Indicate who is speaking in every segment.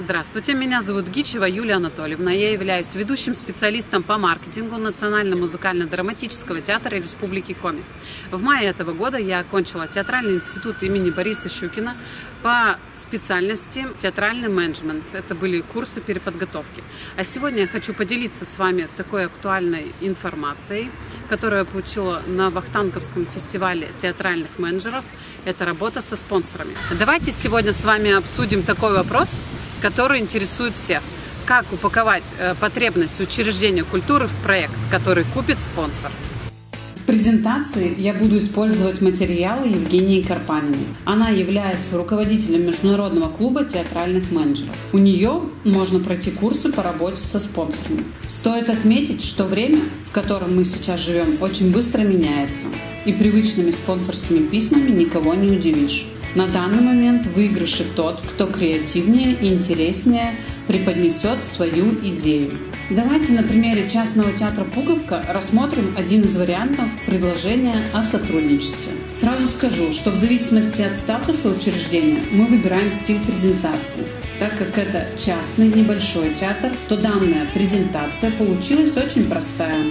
Speaker 1: Здравствуйте, меня зовут Гичева Юлия Анатольевна. Я являюсь ведущим специалистом по маркетингу Национального музыкально-драматического театра Республики Коми. В мае этого года я окончила театральный институт имени Бориса Щукина по специальности театральный менеджмент. Это были курсы переподготовки. А сегодня я хочу поделиться с вами такой актуальной информацией, которую я получила на Вахтанговском фестивале театральных менеджеров. Это работа со спонсорами. Давайте сегодня с вами обсудим такой вопрос, который интересует всех. Как упаковать потребность учреждения культуры в проект, который купит спонсор? В презентации я буду использовать материалы Евгении Карпаниной. Она является руководителем Международного клуба театральных менеджеров. У нее можно пройти курсы по работе со спонсорами. Стоит отметить, что время, в котором мы сейчас живем, очень быстро меняется. И привычными спонсорскими письмами никого не удивишь. На данный момент в выигрыше тот, кто креативнее и интереснее преподнесет свою идею. Давайте на примере частного театра «Пуговка» рассмотрим один из вариантов предложения о сотрудничестве. Сразу скажу, что в зависимости от статуса учреждения мы выбираем стиль презентации. Так как это частный небольшой театр, то данная презентация получилась очень простая.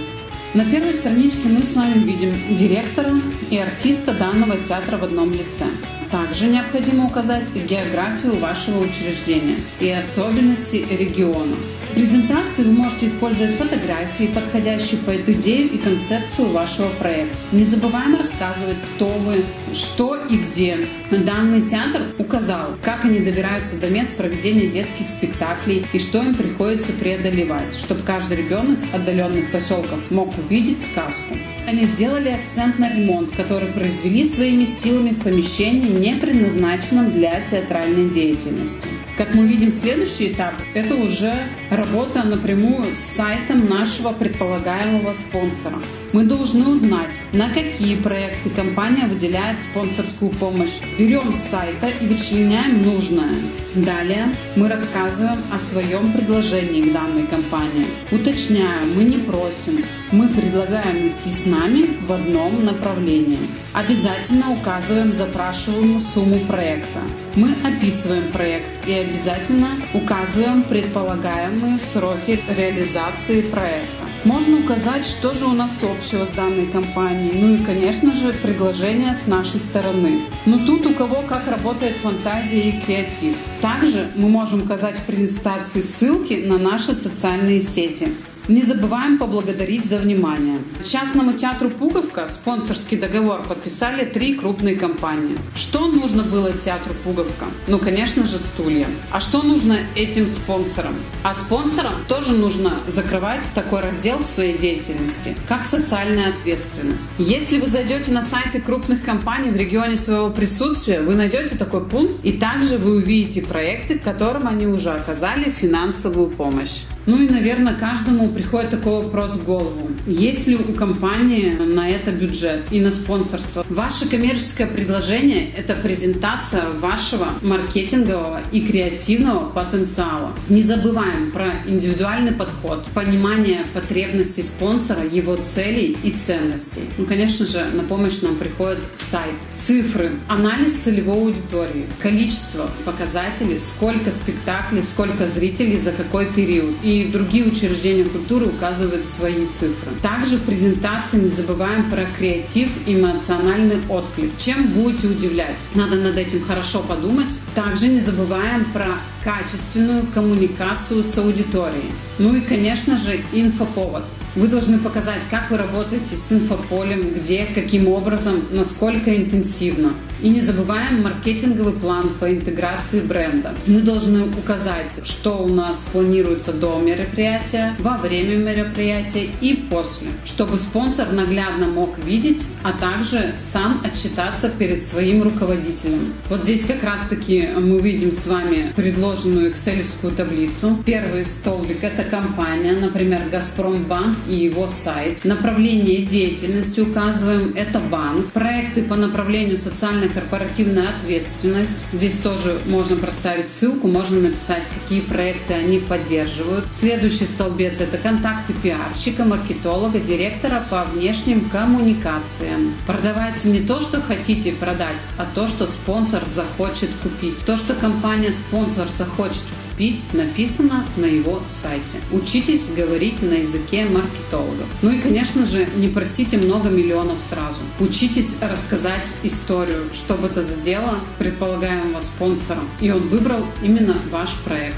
Speaker 1: На первой страничке мы с вами видим директора и артиста данного театра в одном лице. Также необходимо указать географию вашего учреждения и особенности региона. В презентации вы можете использовать фотографии, подходящие под идею и концепцию вашего проекта. Не забываем рассказывать, кто вы, что и где. Данный театр указал, как они добираются до мест проведения детских спектаклей и что им приходится преодолевать, чтобы каждый ребенок отдаленных поселков мог увидеть сказку. Они сделали акцент на ремонт, который произвели своими силами в помещении, не предназначенном для театральной деятельности. Как мы видим, следующий этап – это уже работа напрямую с сайтом нашего предполагаемого спонсора. Мы должны узнать, на какие проекты компания выделяет спонсорскую помощь. Берем с сайта и вычленяем нужное. Далее мы рассказываем о своем предложении к данной компании. Уточняем, мы не просим, мы предлагаем идти с нами в одном направлении. Обязательно указываем запрашиваемую сумму проекта. Мы описываем проект и обязательно указываем предполагаемые сроки реализации проекта. Можно указать, что же у нас общего с данной компанией, ну и, конечно же, предложение с нашей стороны. Но тут у кого как работает фантазия и креатив. Также мы можем указать в презентации ссылки на наши социальные сети. Не забываем поблагодарить за внимание. Частному театру «Пуговка» спонсорский договор подписали 3 крупные компании. Что нужно было театру «Пуговка»? Ну, конечно же, стулья. А что нужно этим спонсорам? А спонсорам тоже нужно закрывать такой раздел в своей деятельности, как социальная ответственность. Если вы зайдете на сайты крупных компаний в регионе своего присутствия, вы найдете такой пункт, и также вы увидите проекты, которым они уже оказали финансовую помощь. Ну и, наверное, каждому приходит такой вопрос в голову. Есть ли у компании на это бюджет и на спонсорство? Ваше коммерческое предложение – это презентация вашего маркетингового и креативного потенциала. Не забываем про индивидуальный подход, понимание потребностей спонсора, его целей и ценностей. Ну, конечно же, на помощь нам приходит сайт, цифры, анализ целевой аудитории, количество показателей, сколько спектаклей, сколько зрителей за какой период. И другие учреждения культуры указывают свои цифры. Также в презентации не забываем про креатив и эмоциональный отклик. Чем будете удивлять? Надо над этим хорошо подумать. Также не забываем про качественную коммуникацию с аудиторией. Ну и, конечно же, инфоповод. Вы должны показать, как вы работаете с инфополем, где, каким образом, насколько интенсивно. И не забываем маркетинговый план по интеграции бренда. Мы должны указать, что у нас планируется до мероприятия, во время мероприятия и после, чтобы спонсор наглядно мог видеть, а также сам отчитаться перед своим руководителем. Вот здесь как раз-таки мы видим с вами предложенную экселевскую таблицу. Первый столбик – это компания, например, «Газпромбанк» и его сайт. Направление деятельности указываем – это банк. Проекты по направлению социально-корпоративная ответственность. Здесь тоже можно проставить ссылку, можно написать, какие проекты они поддерживают. Следующий столбец – это контакты пиарщика, маркетолога, директора по внешним коммуникациям. Продавайте не то, что хотите продать, а то, что спонсор захочет купить. То, что компания-спонсор захочет поступить, написано на его сайте. Учитесь говорить на языке маркетологов. Ну и, конечно же, не просите много миллионов сразу. Учитесь рассказать историю, что бы это задело предполагаемого спонсора, и он выбрал именно ваш проект.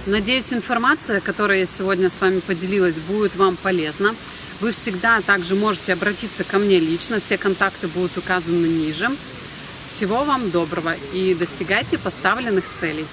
Speaker 1: Надеюсь, информация, которой я сегодня с вами поделилась, будет вам полезна. Вы всегда также можете обратиться ко мне лично, все контакты будут указаны ниже. Всего вам доброго и достигайте поставленных целей.